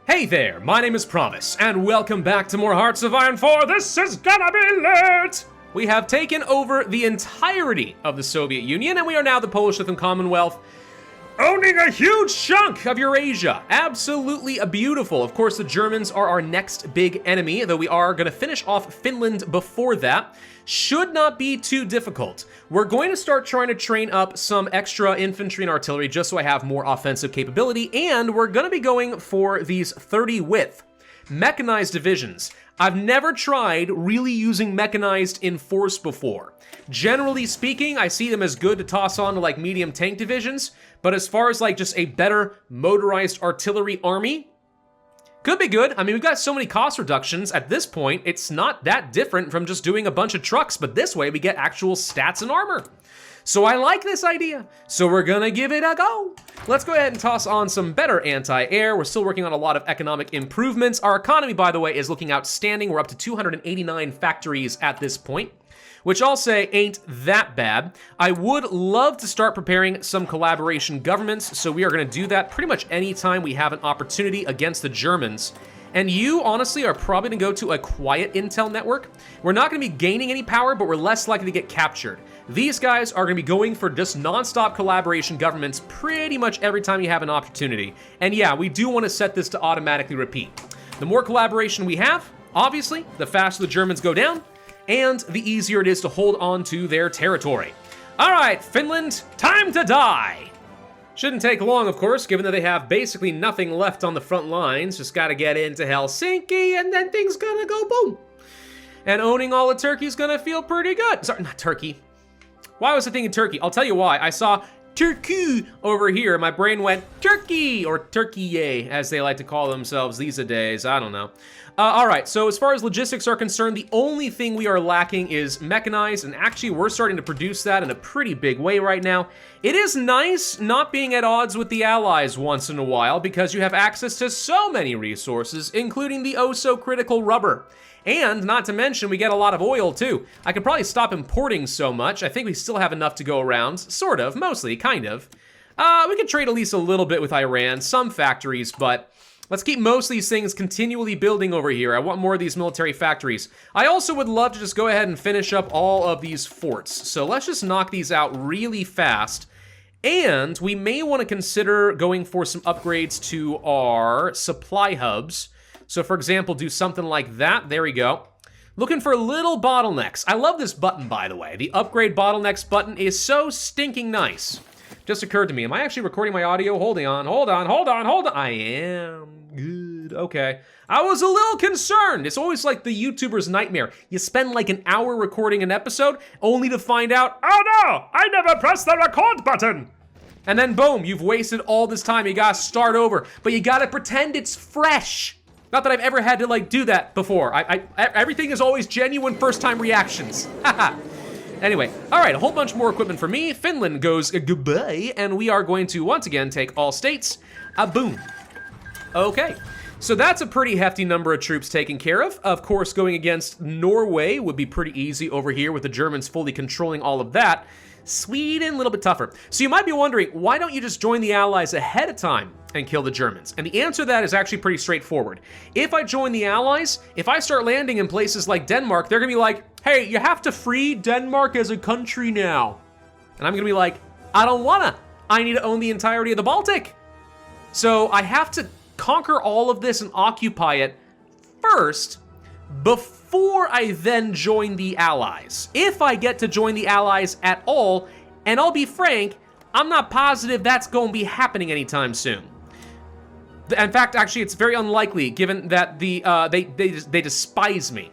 Hey there, my name is Pravus, and welcome back to more Hearts of Iron 4. This is gonna be lit! We have taken over the entirety of the Soviet Union, and we are now the Polish-Lithuanian Commonwealth, owning a huge chunk of Eurasia. Absolutely beautiful. Of course, the Germans are our next big enemy, though we are gonna finish off Finland before that. Should not be too difficult. We're going to start trying to train up some extra infantry and artillery just so I have more offensive capability, and we're gonna be going for these 30 width mechanized divisions. I've never tried really using mechanized in force before. Generally speaking, I see them as good to toss on to like medium tank divisions, but as far as like just a better motorized artillery army, could be good. I mean, we've got so many cost reductions at this point, it's not that different from just doing a bunch of trucks, but this way we get actual stats and armor. So I like this idea, so we're gonna give it a go. Let's go ahead and toss on some better anti-air. We're still working on a lot of economic improvements. Our economy, by the way, is looking outstanding. We're up to 289 factories at this point, which I'll say ain't that bad. I would love to start preparing some collaboration governments, so we are gonna do that pretty much anytime we have an opportunity against the Germans. And you, honestly, are probably gonna go to a quiet intel network. We're not gonna be gaining any power, but we're less likely to get captured. These guys are gonna be going for just non-stop collaboration governments pretty much every time you have an opportunity. And yeah, we do wanna set this to automatically repeat. The more collaboration we have, obviously, the faster the Germans go down, and the easier it is to hold on to their territory. All right, Finland, time to die. Shouldn't take long, of course, given that they have basically nothing left on the front lines. Just gotta get into Helsinki, and then things gonna go boom. And owning all of Turkey's gonna feel pretty good. Sorry, not Turkey. Why was I thinking Turkey? I'll tell you why. I saw Turkey over here. My brain went Turkey, or Turkey, as they like to call themselves these days. I don't know. All right, so as far as logistics are concerned, the only thing we are lacking is mechanized, and actually we're starting to produce that in a pretty big way right now. It is nice not being at odds with the Allies once in a while, because you have access to so many resources, including the oh-so-critical rubber. And not to mention, we get a lot of oil too. I could probably stop importing so much. I think we still have enough to go around, sort of, mostly, kind of. We could trade at least a little bit with Iran, some factories, but let's keep most of these things continually building over here. I want more of these military factories. I also would love to just go ahead and finish up all of these forts. So let's just knock these out really fast. And we may want to consider going for some upgrades to our supply hubs. So for example, do something like that. There we go. Looking for little bottlenecks. I love this button, by the way. The upgrade bottlenecks button is so stinking nice. Just occurred to me, am I actually recording my audio? Hold on. I am. Good, okay. I was a little concerned. It's always like the YouTuber's nightmare. You spend like an hour recording an episode, only to find out, oh no, I never pressed the record button. And then boom, you've wasted all this time. You gotta start over, but you gotta pretend it's fresh. Not that I've ever had to like do that before. Everything is always genuine first time reactions. Haha. Anyway, all right, a whole bunch more equipment for me. Finland goes goodbye, and we are going to once again take all states. Boom. Okay, so that's a pretty hefty number of troops taken care of. Of course, going against Norway would be pretty easy over here with the Germans fully controlling all of that. Sweden, a little bit tougher. So you might be wondering, why don't you just join the Allies ahead of time and kill the Germans? And the answer to that is actually pretty straightforward. If I join the Allies, if I start landing in places like Denmark, they're gonna be like, hey, you have to free Denmark as a country now. And I'm gonna be like, I don't wanna. I need to own the entirety of the Baltic. So I have to conquer all of this and occupy it first before I then join the Allies. If I get to join the Allies at all, and I'll be frank, I'm not positive that's gonna be happening anytime soon. In fact, actually, it's very unlikely given that they despise me.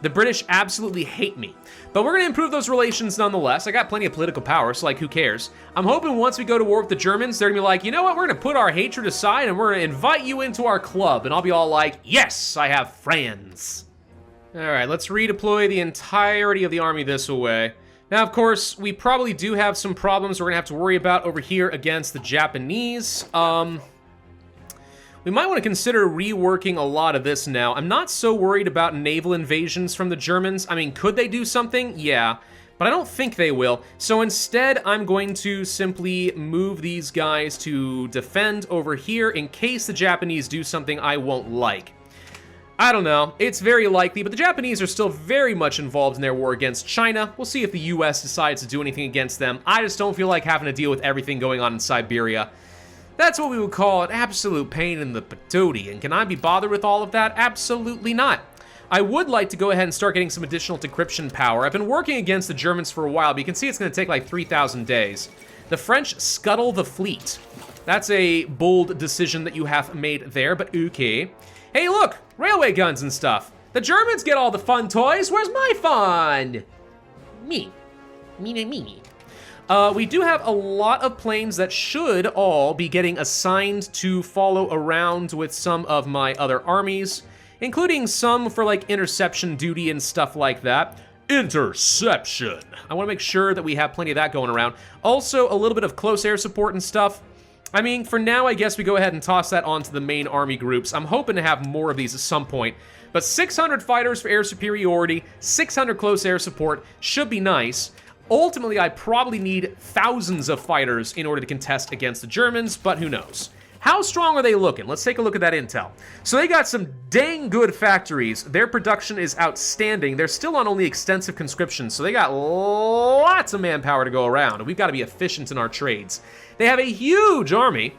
The British absolutely hate me. But we're gonna improve those relations nonetheless. I got plenty of political power, so like, who cares? I'm hoping once we go to war with the Germans, they're gonna be like, you know what, we're gonna put our hatred aside and we're gonna invite you into our club. And I'll be all like, yes, I have friends. All right, let's redeploy the entirety of the army this way. Now, of course, we probably do have some problems we're gonna have to worry about over here against the Japanese. We might want to consider reworking a lot of this now. I'm not so worried about naval invasions from the Germans. I mean, could they do something? Yeah. But I don't think they will. So instead, I'm going to simply move these guys to defend over here in case the Japanese do something I won't like. I don't know. It's very likely, but the Japanese are still very much involved in their war against China. We'll see if the US decides to do anything against them. I just don't feel like having to deal with everything going on in Siberia. That's what we would call an absolute pain in the patootie. And can I be bothered with all of that? Absolutely not. I would like to go ahead and start getting some additional decryption power. I've been working against the Germans for a while, but you can see it's going to take like 3,000 days. The French scuttle the fleet. That's a bold decision that you have made there, but okay. Hey, look! Railway guns and stuff. The Germans get all the fun toys. Where's my fun? Me. Me. We do have a lot of planes that should all be getting assigned to follow around with some of my other armies, including some for like interception duty and stuff like that. Interception. I want to make sure that we have plenty of that going around. Also, a little bit of close air support and stuff. I mean, for now, I guess we go ahead and toss that onto the main army groups. I'm hoping to have more of these at some point. But 600 fighters for air superiority, 600 close air support should be nice. Ultimately, I probably need thousands of fighters in order to contest against the Germans, but who knows? How strong are they looking? Let's take a look at that intel. So they got some dang good factories. Their production is outstanding. They're still on only extensive conscription, so they got lots of manpower to go around. And we've got to be efficient in our trades. They have a huge army,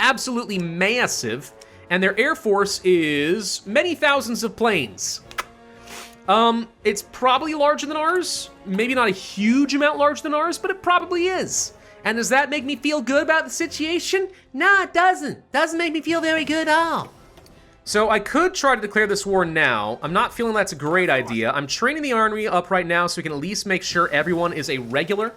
absolutely massive, and their air force is many thousands of planes. It's probably larger than ours. Maybe not a huge amount larger than ours, but it probably is. And does that make me feel good about the situation? No, it doesn't. Doesn't make me feel very good at all. So I could try to declare this war now. I'm not feeling that's a great idea. I'm training the army up right now so we can at least make sure everyone is a regular,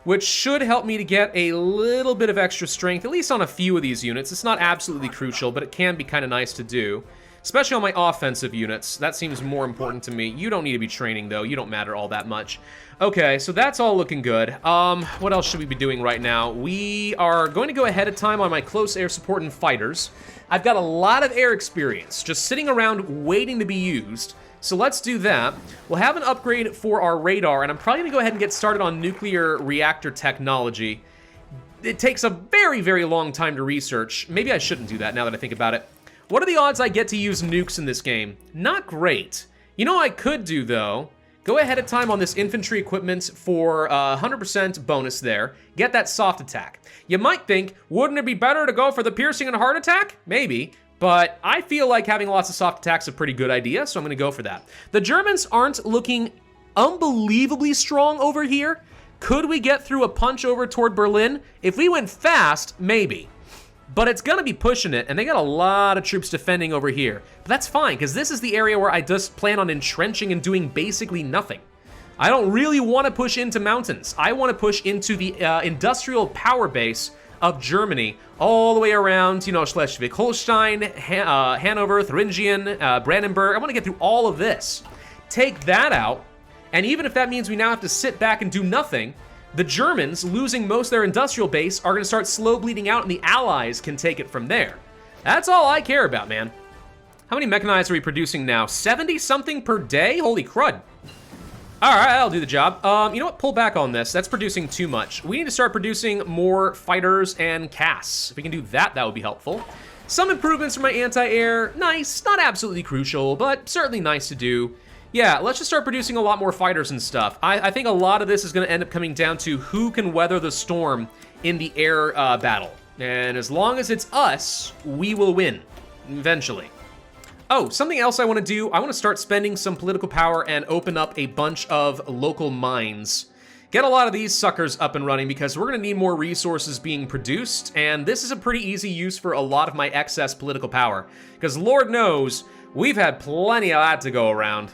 which should help me to get a little bit of extra strength, at least on a few of these units. It's not absolutely crucial, but it can be kind of nice to do. Especially on my offensive units. That seems more important to me. You don't need to be training, though. You don't matter all that much. Okay, so that's all looking good. What else should we be doing right now? We are going to go ahead of time on my close air support and fighters. I've got a lot of air experience just sitting around waiting to be used. So let's do that. We'll have an upgrade for our radar, and I'm probably going to go ahead and get started on nuclear reactor technology. It takes a very, very long time to research. Maybe I shouldn't do that now that I think about it. What are the odds I get to use nukes in this game? Not great. You know what I could do, though? Go ahead of time on this infantry equipment for 100% bonus there. Get that soft attack. You might think, wouldn't it be better to go for the piercing and heart attack? Maybe. But I feel like having lots of soft attacks is a pretty good idea, so I'm going to go for that. The Germans aren't looking unbelievably strong over here. Could we get through a punch over toward Berlin? If we went fast, maybe. But it's going to be pushing it, and they got a lot of troops defending over here. But that's fine, because this is the area where I just plan on entrenching and doing basically nothing. I don't really want to push into mountains. I want to push into the industrial power base of Germany, all the way around, you know, Schleswig-Holstein, Hanover, Thuringen, Brandenburg. I want to get through all of this. Take that out, and even if that means we now have to sit back and do nothing, the Germans, losing most of their industrial base, are going to start slow bleeding out, and the Allies can take it from there. That's all I care about, man. How many mechanized are we producing now? 70-something per day? Holy crud. All right, I'll do the job. You know what? Pull back on this. That's producing too much. We need to start producing more fighters and casks. If we can do that, that would be helpful. Some improvements for my anti-air. Nice. Not absolutely crucial, but certainly nice to do. Yeah, let's just start producing a lot more fighters and stuff. I think a lot of this is going to end up coming down to who can weather the storm in the air battle. And as long as it's us, we will win, eventually. Oh, something else I want to do, I want to start spending some political power and open up a bunch of local mines. Get a lot of these suckers up and running because we're going to need more resources being produced, and this is a pretty easy use for a lot of my excess political power. Because Lord knows, we've had plenty of that to go around.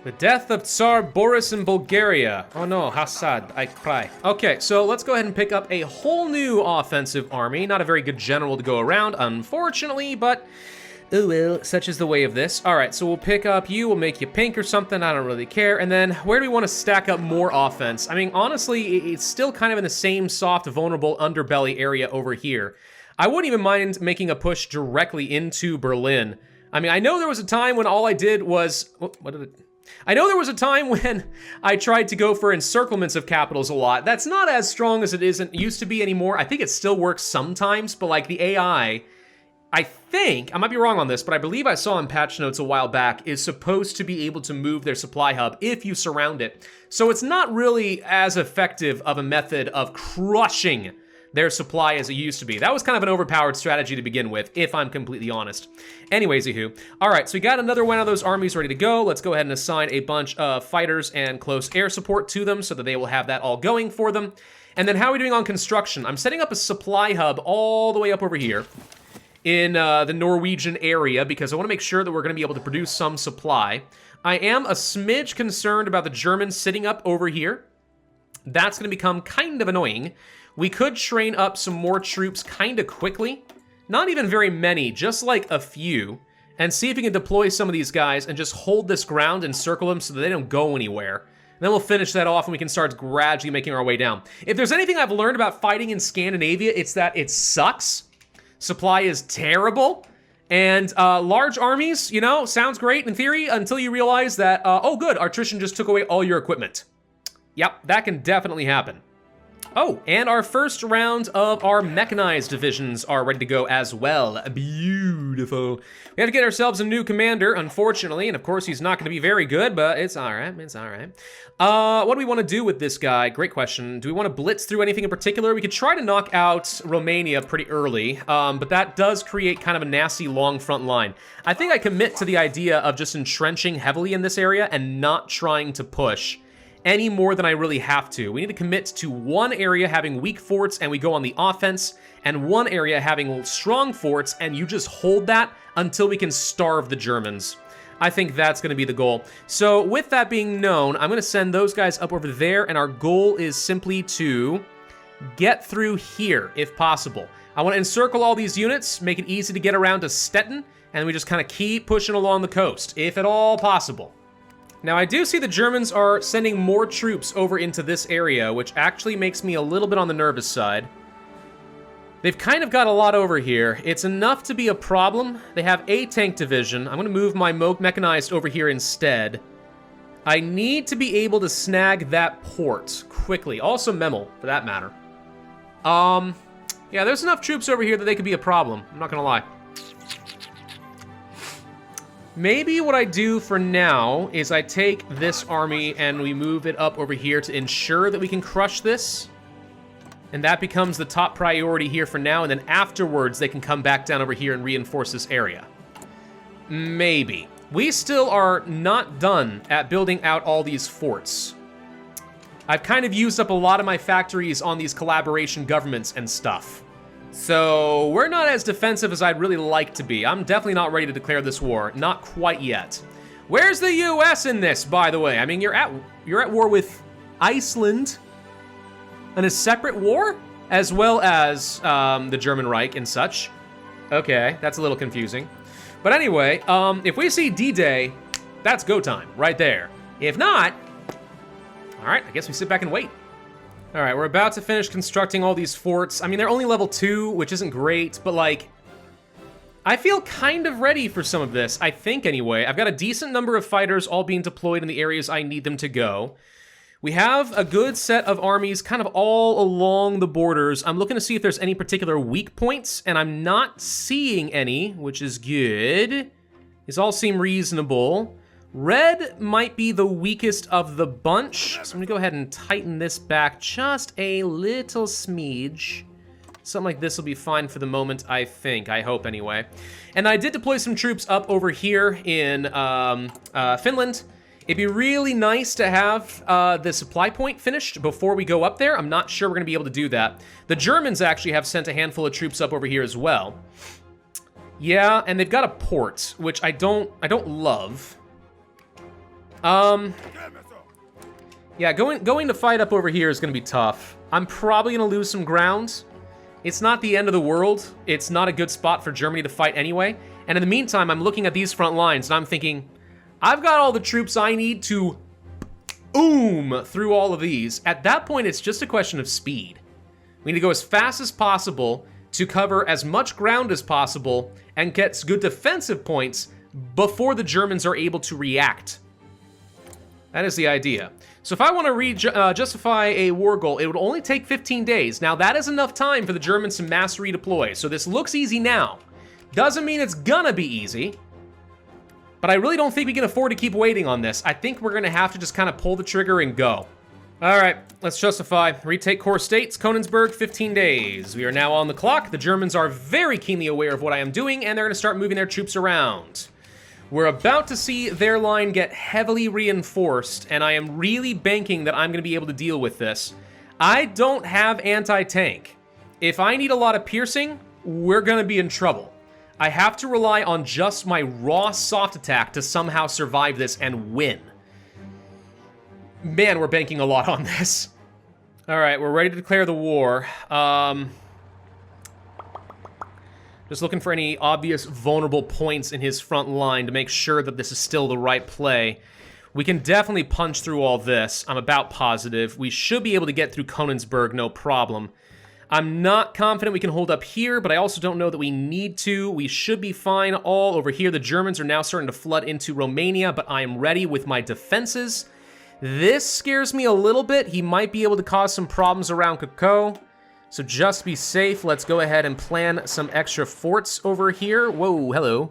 The death of Tsar Boris in Bulgaria. Oh no, how sad, I cry. Okay, so let's go ahead and pick up a whole new offensive army. Not a very good general to go around, unfortunately, but oh well, such is the way of this. All right, so we'll pick up you, we'll make you pink or something, I don't really care. And then where do we want to stack up more offense? I mean, honestly, it's still kind of in the same soft, vulnerable underbelly area over here. I wouldn't even mind making a push directly into Berlin. I mean, I know there was a time when all I did was, what did it? I know there was a time when I tried to go for encirclements of capitals a lot. That's not as strong as it used to be anymore. I think it still works sometimes, but like the AI, I think, I might be wrong on this, but I believe I saw in patch notes a while back, is supposed to be able to move their supply hub if you surround it. So it's not really as effective of a method of crushing their supply as it used to be. That was kind of an overpowered strategy to begin with, if I'm completely honest. Anyways, all right, so we got another one of those armies ready to go. Let's go ahead and assign a bunch of fighters and close air support to them so that they will have that all going for them. And then how are we doing on construction? I'm setting up a supply hub all the way up over here in the Norwegian area because I want to make sure that we're going to be able to produce some supply. I am a smidge concerned about the Germans sitting up over here. That's going to become kind of annoying. We could train up some more troops kind of quickly. Not even very many, just like a few. And see if we can deploy some of these guys and just hold this ground and circle them so that they don't go anywhere. And then we'll finish that off and we can start gradually making our way down. If there's anything I've learned about fighting in Scandinavia, it's that it sucks. Supply is terrible. And large armies, you know, sounds great in theory until you realize that, oh good, attrition just took away all your equipment. Yep, that can definitely happen. Oh, and our first round of our mechanized divisions are ready to go as well. Beautiful. We have to get ourselves a new commander, unfortunately, and of course he's not going to be very good, but it's all right, it's all right. What do we want to do with this guy? Great question. Do we want to blitz through anything in particular? We could try to knock out Romania pretty early, but that does create kind of a nasty long front line. I think I commit to the idea of just entrenching heavily in this area and not trying to push any more than I really have to. We need to commit to one area having weak forts and we go on the offense, and one area having strong forts and you just hold that until we can starve the Germans. I think that's going to be the goal. So with that being known, I'm going to send those guys up over there, and our goal is simply to get through here if possible. I want to encircle all these units, make it easy to get around to Stettin, and we just kind of keep pushing along the coast, if at all possible. Now, I do see the Germans are sending more troops over into this area, which actually makes me a little bit on the nervous side. They've kind of got a lot over here. It's enough to be a problem. They have a tank division. I'm going to move my mechanized over here instead. I need to be able to snag that port quickly. Also Memel, for that matter. Yeah, there's enough troops over here that they could be a problem. I'm not going to lie. Maybe what I do for now is I take this army and we move it up over here to ensure that we can crush this. And that becomes the top priority here for now, and then afterwards they can come back down over here and reinforce this area. Maybe. We still are not done at building out all these forts. I've kind of used up a lot of my factories on these collaboration governments and stuff. So we're not as defensive as I'd really like to be. I'm definitely not ready to declare this war. Not quite yet. Where's the US in this, by the way? I mean, you're at war with Iceland in a separate war, as well as the German Reich and such. Okay, that's a little confusing. But anyway, if we see D-Day, that's go time right there. If not, all right, I guess we sit back and wait. All right, we're about to finish constructing all these forts. I mean, they're only level 2, which isn't great, but like, I feel kind of ready for some of this, I think anyway. I've got a decent number of fighters all being deployed in the areas I need them to go. We have a good set of armies kind of all along the borders. I'm looking to see if there's any particular weak points, and I'm not seeing any, which is good. These all seem reasonable. Red might be the weakest of the bunch, so I'm gonna go ahead and tighten this back just a little smidge. Something like this will be fine for the moment, I think. I hope, anyway. And I did deploy some troops up over here in Finland. It'd be really nice to have the supply point finished before we go up there. I'm not sure we're gonna be able to do that. The Germans actually have sent a handful of troops up over here as well. Yeah, and they've got a port, which I don't love. Yeah, going to fight up over here is gonna be tough. I'm probably gonna lose some ground. It's not the end of the world. It's not a good spot for Germany to fight anyway. And in the meantime, I'm looking at these front lines and I'm thinking, I've got all the troops I need to boom through all of these. At that point, it's just a question of speed. We need to go as fast as possible to cover as much ground as possible and get good defensive points before the Germans are able to react. That is the idea. So if I want to justify a war goal, it would only take 15 days. Now, that is enough time for the Germans to mass redeploy. So this looks easy now. Doesn't mean it's gonna be easy. But I really don't think we can afford to keep waiting on this. I think we're gonna have to just kind of pull the trigger and go. All right, let's justify. Retake core states, Königsberg, 15 days. We are now on the clock. The Germans are very keenly aware of what I am doing, and they're gonna start moving their troops around. We're about to see their line get heavily reinforced, and I am really banking that I'm gonna be able to deal with this. I don't have anti-tank. If I need a lot of piercing, we're gonna be in trouble. I have to rely on just my raw soft attack to somehow survive this and win. Man, we're banking a lot on this. All right, we're ready to declare the war. Just looking for any obvious vulnerable points in his front line to make sure that this is still the right play. We can definitely punch through all this. I'm about positive. We should be able to get through Königsberg, no problem. I'm not confident we can hold up here, but I also don't know that we need to. We should be fine all over here. The Germans are now starting to flood into Romania, but I am ready with my defenses. This scares me a little bit. He might be able to cause some problems around Kakao. So just be safe. Let's go ahead and plan some extra forts over here. Whoa, hello.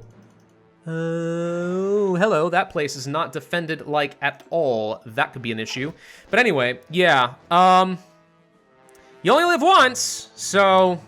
Oh, hello. That place is not defended like at all. That could be an issue. But anyway, yeah. You only live once, so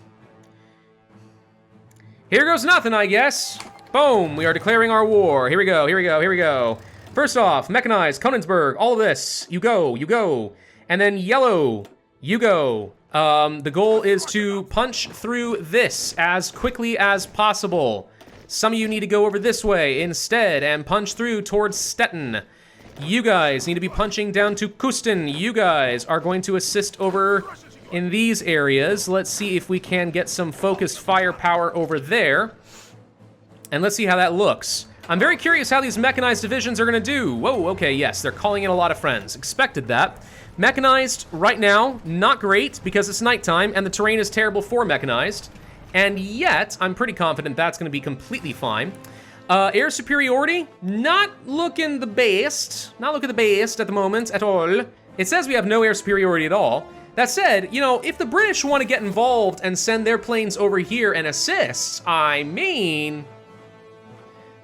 here goes nothing, I guess. Boom, we are declaring our war. Here we go, here we go, here we go. First off, mechanized, Königsberg, all of this. You go, you go. And then yellow, you go. The goal is to punch through this as quickly as possible. Some of you need to go over this way instead and punch through towards Stettin. You guys need to be punching down to Kusten. You guys are going to assist over in these areas. Let's see if we can get some focused firepower over there. And let's see how that looks. I'm very curious how these mechanized divisions are gonna do. Whoa, okay, yes, they're calling in a lot of friends. Expected that. Mechanized, right now, not great because it's nighttime and the terrain is terrible for mechanized. And yet, I'm pretty confident that's gonna be completely fine. Air superiority, not looking the best. Not looking the best at the moment at all. It says we have no air superiority at all. That said, you know, if the British want to get involved and send their planes over here and assist, I mean,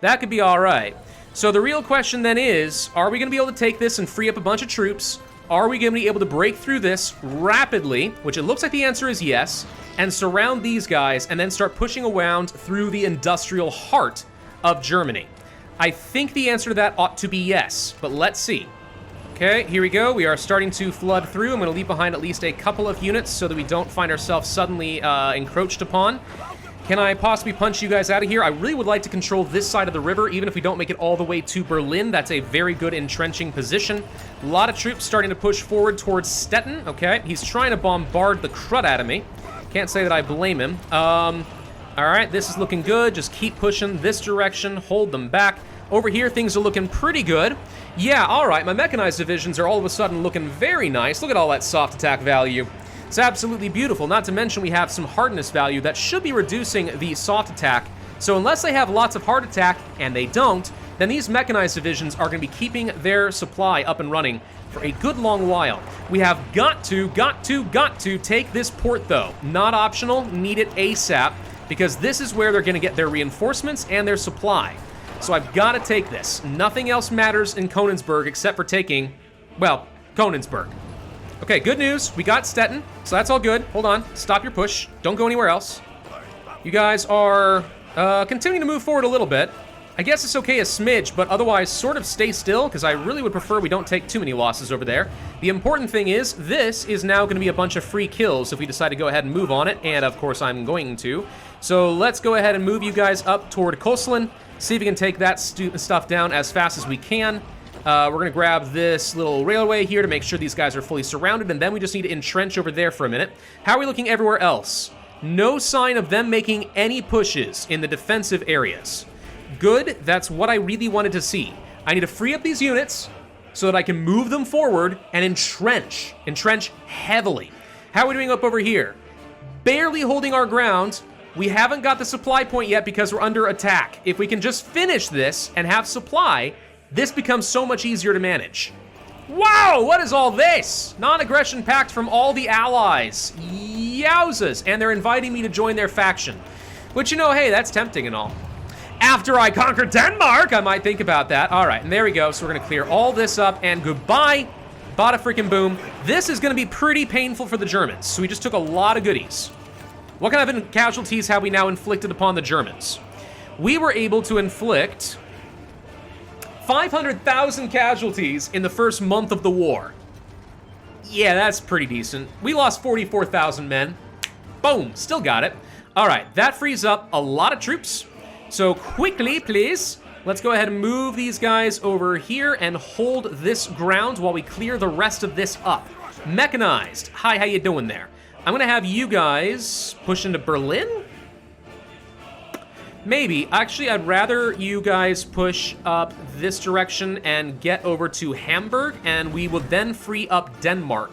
that could be all right. So the real question then is, are we going to be able to take this and free up a bunch of troops? Are we going to be able to break through this rapidly, which it looks like the answer is yes, and surround these guys and then start pushing around through the industrial heart of Germany? I think the answer to that ought to be yes, but let's see. Okay, here we go. We are starting to flood through. I'm going to leave behind at least a couple of units so that we don't find ourselves suddenly encroached upon. Can I possibly punch you guys out of here? I really would like to control this side of the river, even if we don't make it all the way to Berlin. That's a very good entrenching position. A lot of troops starting to push forward towards Stettin. Okay, he's trying to bombard the crud out of me. Can't say that I blame him. All right, this is looking good. Just keep pushing this direction. Hold them back. Over here, things are looking pretty good. Yeah, all right, my mechanized divisions are all of a sudden looking very nice. Look at all that soft attack value. It's absolutely beautiful. Not to mention we have some hardness value that should be reducing the soft attack. So unless they have lots of hard attack, and they don't, then these mechanized divisions are going to be keeping their supply up and running for a good long while. We have got to take this port, though. Not optional, need it ASAP, because this is where they're going to get their reinforcements and their supply. So I've got to take this. Nothing else matters in Königsberg except for taking, well, Königsberg. Okay, good news. We got Stettin, so that's all good. Hold on. Stop your push. Don't go anywhere else. You guys are continuing to move forward a little bit. I guess it's okay a smidge, but otherwise sort of stay still, because I really would prefer we don't take too many losses over there. The important thing is, this is now going to be a bunch of free kills if we decide to go ahead and move on it, and of course I'm going to. So let's go ahead and move you guys up toward Koslan. See if we can take that stuff down as fast as we can. We're going to grab this little railway here to make sure these guys are fully surrounded, and then we just need to entrench over there for a minute. How are we looking everywhere else? No sign of them making any pushes in the defensive areas. Good, that's what I really wanted to see. I need to free up these units so that I can move them forward and entrench heavily. How are we doing up over here? Barely holding our ground. We haven't got the supply point yet because we're under attack. If we can just finish this and have supply, this becomes so much easier to manage. Wow, what is all this? Non-aggression pact from all the allies. Yowzas. And they're inviting me to join their faction. Which, you know, hey, that's tempting and all. After I conquer Denmark, I might think about that. All right, and there we go. So we're gonna clear all this up, and goodbye, bada freaking boom. This is gonna be pretty painful for the Germans. So we just took a lot of goodies. What kind of casualties have we now inflicted upon the Germans? We were able to inflict 500,000 casualties in the first month of the war. Yeah, that's pretty decent. We lost 44,000 men. Boom, still got it. All right, that frees up a lot of troops. So quickly, please, let's go ahead and move these guys over here and hold this ground while we clear the rest of this up. Mechanized. Hi, how you doing there? I'm gonna have you guys push into Berlin? Maybe. Actually, I'd rather you guys push up this direction and get over to Hamburg, and we will then free up Denmark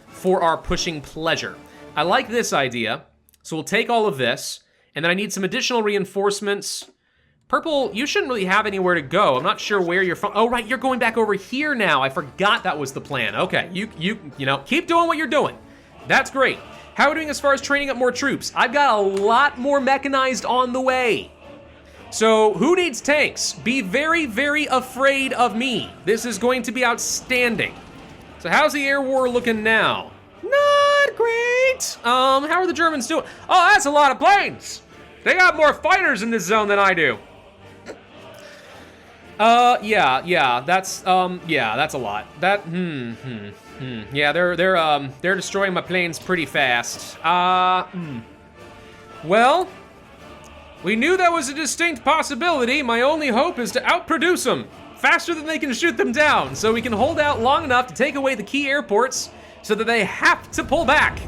for our pushing pleasure. I like this idea. So we'll take all of this, and then I need some additional reinforcements. Purple, you shouldn't really have anywhere to go. I'm not sure where you're from. Oh, right, you're going back over here now. I forgot that was the plan. Okay, you know, keep doing what you're doing. That's great. How are we doing as far as training up more troops? I've got a lot more mechanized on the way. So who needs tanks? Be very, very afraid of me. This is going to be outstanding. So how's the air war looking now? Not great. How are the Germans doing? Oh, that's a lot of planes. They got more fighters in this zone than I do. Yeah, that's a lot. Yeah, they're destroying my planes pretty fast. Well, we knew that was a distinct possibility. My only hope is to outproduce them faster than they can shoot them down, so we can hold out long enough to take away the key airports so that they have to pull back.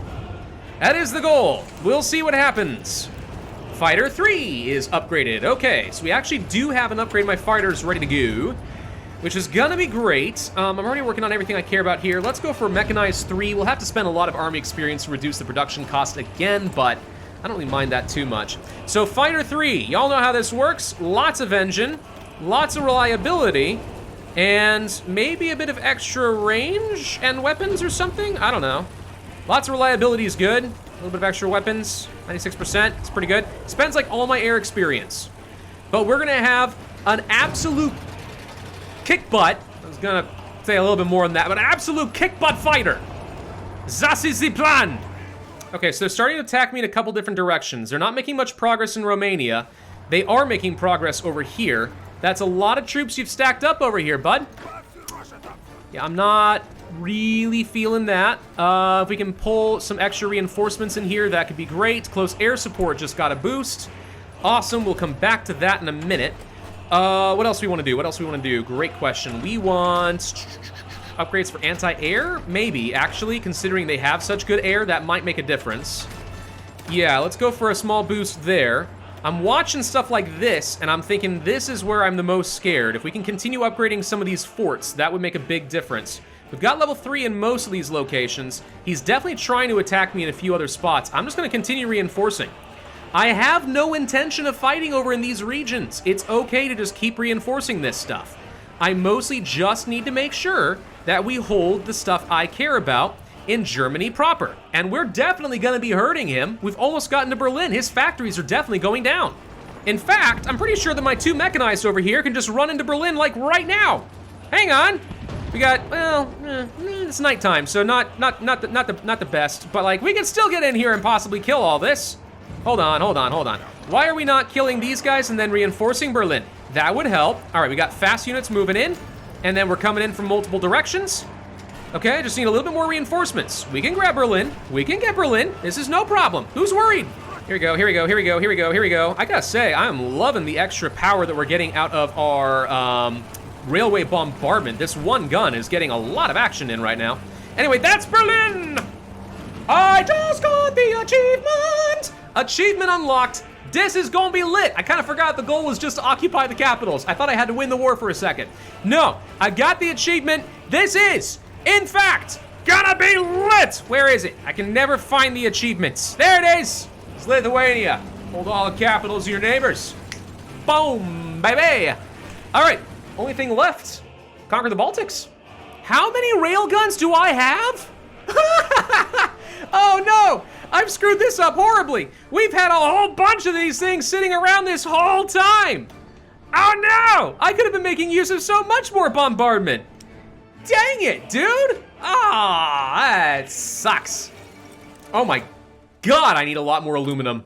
That is the goal. We'll see what happens. Fighter 3 is upgraded. Okay, so we actually do have an upgrade. My fighters ready to go, which is gonna be great. I'm already working on everything I care about here. Let's go for Mechanized 3. We'll have to spend a lot of army experience to reduce the production cost again, but I don't really mind that too much. So Fighter 3, y'all know how this works. Lots of engine, lots of reliability, and maybe a bit of extra range and weapons or something? I don't know. Lots of reliability is good. A little bit of extra weapons, 96%, it's pretty good. Spends like all my air experience. But we're gonna have an absolute kick butt. I was gonna say a little bit more than that, but an absolute kick butt fighter. Das ist the plan. Okay, so they're starting to attack me in a couple different directions. They're not making much progress in Romania. They are making progress over here. That's a lot of troops you've stacked up over here, bud. Yeah, I'm not really feeling that. If we can pull some extra reinforcements in here, that could be great. Close air support just got a boost. Awesome, we'll come back to that in a minute. What else we want to do? What else we want to do? Great question. We want upgrades for anti-air? Maybe, actually, considering they have such good air, that might make a difference. Yeah, let's go for a small boost there. I'm watching stuff like this, and I'm thinking this is where I'm the most scared. If we can continue upgrading some of these forts, that would make a big difference. We've got level 3 in most of these locations. He's definitely trying to attack me in a few other spots. I'm just gonna continue reinforcing. I have no intention of fighting over in these regions. It's okay to just keep reinforcing this stuff. I mostly just need to make sure that we hold the stuff I care about in Germany proper. And we're definitely gonna be hurting him. We've almost gotten to Berlin. His factories are definitely going down. In fact, I'm pretty sure that my 2 mechanized over here can just run into Berlin like right now. Hang on. We got, well, it's nighttime, so not the best, but like we can still get in here and possibly kill all this. Hold on. Why are we not killing these guys and then reinforcing Berlin? That would help. All right, we got fast units moving in, and then we're coming in from multiple directions. Okay, just need a little bit more reinforcements. We can grab Berlin. We can get Berlin. This is no problem. Who's worried? Here we go. I gotta say, I'm loving the extra power that we're getting out of our railway bombardment. This one gun is getting a lot of action in right now. Anyway, that's Berlin! I just got the achievement! Achievement unlocked. This is gonna be lit. I kind of forgot the goal was just to occupy the capitals. I thought I had to win the war for a second. No, I got the achievement. This is, in fact, gonna be lit. Where is it? I can never find the achievements. There it is. It's Lithuania. Hold all the capitals of your neighbors. Boom, baby. All right, only thing left, conquer the Baltics. How many railguns do I have? Oh no! I've screwed this up horribly. We've had a whole bunch of these things sitting around this whole time. Oh no! I could have been making use of so much more bombardment. Dang it, dude! Ah, that sucks. Oh my God, I need a lot more aluminum.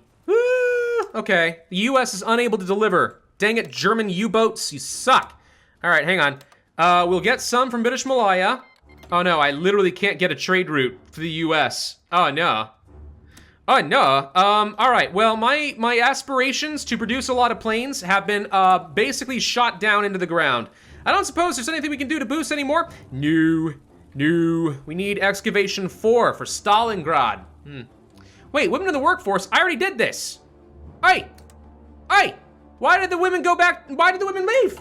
Okay, the US is unable to deliver. Dang it, German U-boats, you suck. All right, hang on. We'll get some from British Malaya. Oh no, I literally can't get a trade route for the US. Oh no. Oh no. All right, well, my aspirations to produce a lot of planes have been basically shot down into the ground. I don't suppose there's anything we can do to boost anymore? No. We need excavation 4 for Stalingrad. Wait, women in the workforce, I already did this. Hey, why did the women go back? Why did the women leave?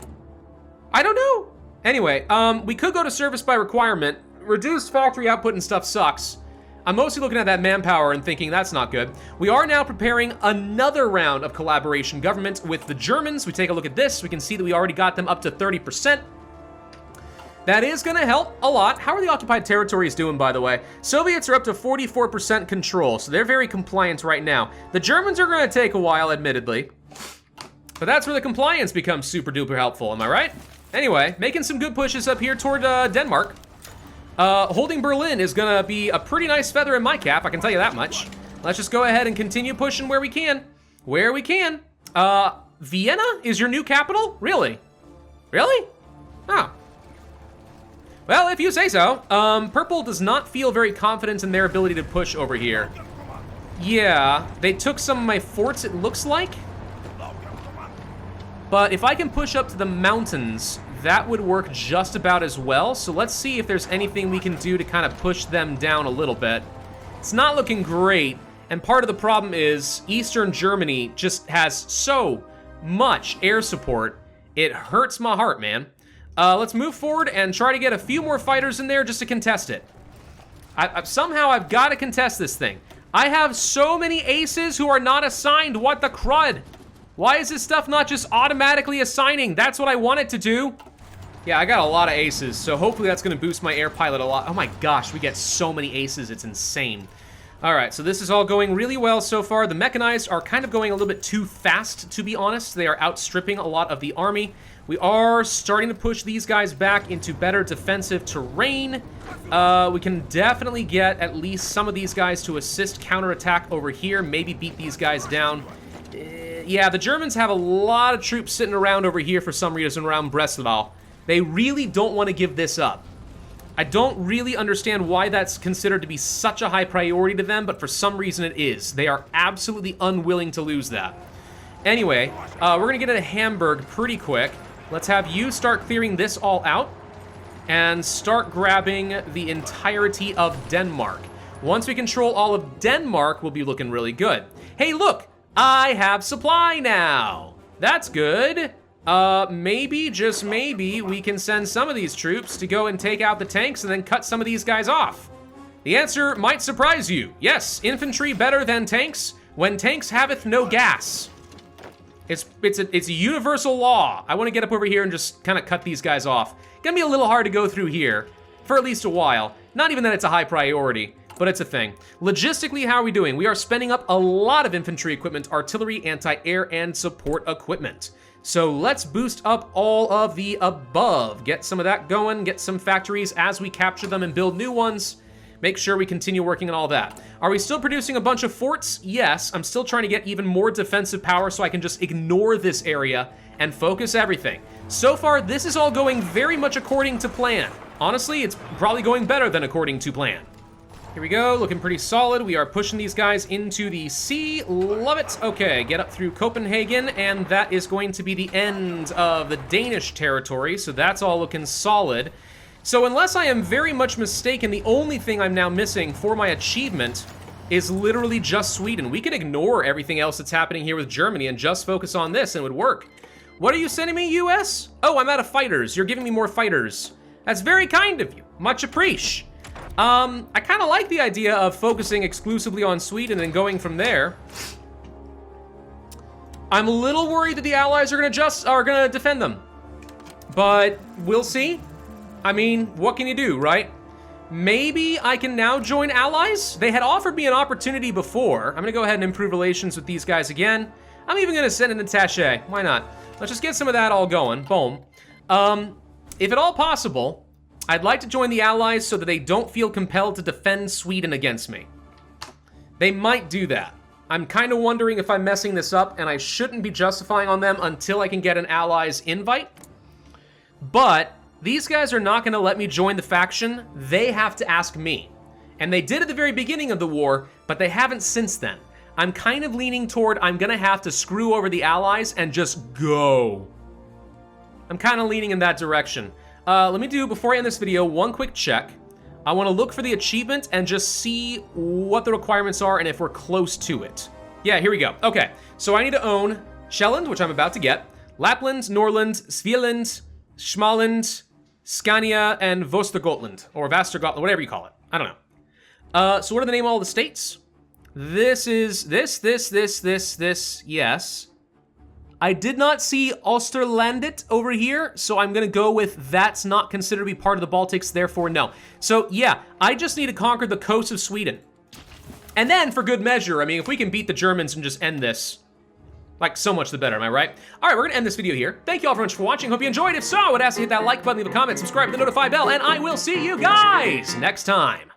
I don't know. Anyway, we could go to service by requirement. Reduced factory output and stuff sucks. I'm mostly looking at that manpower and thinking that's not good. We are now preparing another round of collaboration government with the Germans. We take a look at this, we can see that we already got them up to 30%. That is gonna help a lot. How are the occupied territories doing, by the way? Soviets are up to 44% control, so they're very compliant right now. The Germans are gonna take a while, admittedly. But that's where the compliance becomes super duper helpful, am I right? Anyway, making some good pushes up here toward Denmark. Holding Berlin is gonna be a pretty nice feather in my cap, I can tell you that much. Let's just go ahead and continue pushing where we can. Vienna is your new capital? Really? Oh. Well, if you say so. Purple does not feel very confident in their ability to push over here. Yeah, they took some of my forts, it looks like. But if I can push up to the mountains, that would work just about as well. So let's see if there's anything we can do to kind of push them down a little bit. It's not looking great, and part of the problem is Eastern Germany just has so much air support. It hurts my heart, man. Let's move forward and try to get a few more fighters in there just to contest it. Somehow I've got to contest this thing. I have so many aces who are not assigned, what the crud? Why is this stuff not just automatically assigning? That's what I want it to do. Yeah, I got a lot of aces, so hopefully that's gonna boost my air pilot a lot. Oh my gosh, we get so many aces, it's insane. All right, so this is all going really well so far. The mechanized are kind of going a little bit too fast, to be honest. They are outstripping a lot of the army. We are starting to push these guys back into better defensive terrain. We can definitely get at least some of these guys to assist counterattack over here, maybe beat these guys down. Yeah, the Germans have a lot of troops sitting around over here for some reason around Breslau. They really don't want to give this up. I don't really understand why that's considered to be such a high priority to them, but for some reason it is. They are absolutely unwilling to lose that. Anyway, we're gonna get into Hamburg pretty quick. Let's have you start clearing this all out and start grabbing the entirety of Denmark. Once we control all of Denmark, we'll be looking really good. Hey, look! I have supply now. That's good. Maybe, just maybe, we can send some of these troops to go and take out the tanks and then cut some of these guys off. The answer might surprise you. Yes, infantry better than tanks when tanks haveth no gas. It's a universal law. I want to get up over here and just kind of cut these guys off. Gonna be a little hard to go through here for at least a while. Not even that it's a high priority, but it's a thing. Logistically, how are we doing? We are spending up a lot of infantry equipment, artillery, anti-air, and support equipment. So let's boost up all of the above. Get some of that going, get some factories as we capture them and build new ones. Make sure we continue working on all that. Are we still producing a bunch of forts? Yes, I'm still trying to get even more defensive power so I can just ignore this area and focus everything. So far, this is all going very much according to plan. Honestly, it's probably going better than according to plan. Here we go, looking pretty solid. We are pushing these guys into the sea. Love it. Okay, get up through Copenhagen, and that is going to be the end of the Danish territory, so that's all looking solid. So unless I am very much mistaken, the only thing I'm now missing for my achievement is literally just Sweden. We could ignore everything else that's happening here with Germany and just focus on this and it would work. What are you sending me, US? Oh, I'm out of fighters. You're giving me more fighters. That's very kind of you. Much appreciate. I kind of like the idea of focusing exclusively on Sweden and going from there. I'm a little worried that the Allies are gonna defend them, but we'll see. I mean, what can you do, right? Maybe I can now join allies? They had offered me an opportunity before. I'm gonna go ahead and improve relations with these guys again. I'm even gonna send an attaché. Why not? Let's just get some of that all going. Boom. If at all possible, I'd like to join the allies so that they don't feel compelled to defend Sweden against me. They might do that. I'm kind of wondering if I'm messing this up, and I shouldn't be justifying on them until I can get an allies invite. But these guys are not gonna let me join the faction. They have to ask me. And they did at the very beginning of the war, but they haven't since then. I'm kind of leaning toward I'm gonna have to screw over the allies and just go. I'm kind of leaning in that direction. Let me do, before I end this video, one quick check. I wanna look for the achievement and just see what the requirements are and if we're close to it. Yeah, here we go. Okay, so I need to own Sjælland, which I'm about to get, Lapland, Norland, Svealand, Småland, Scania, and Västergötland, or Västergötland, whatever you call it. I don't know. So what are the name of all the states? This is this, yes. I did not see Österlandet over here, so I'm gonna go with that's not considered to be part of the Baltics, therefore no. So yeah, I just need to conquer the coast of Sweden. And then, for good measure, I mean, if we can beat the Germans and just end this, like, so much the better, am I right? All right, we're gonna end this video here. Thank you all very much for watching. Hope you enjoyed. If so, I would ask you to hit that like button, leave a comment, subscribe, hit the notify bell, and I will see you guys next time.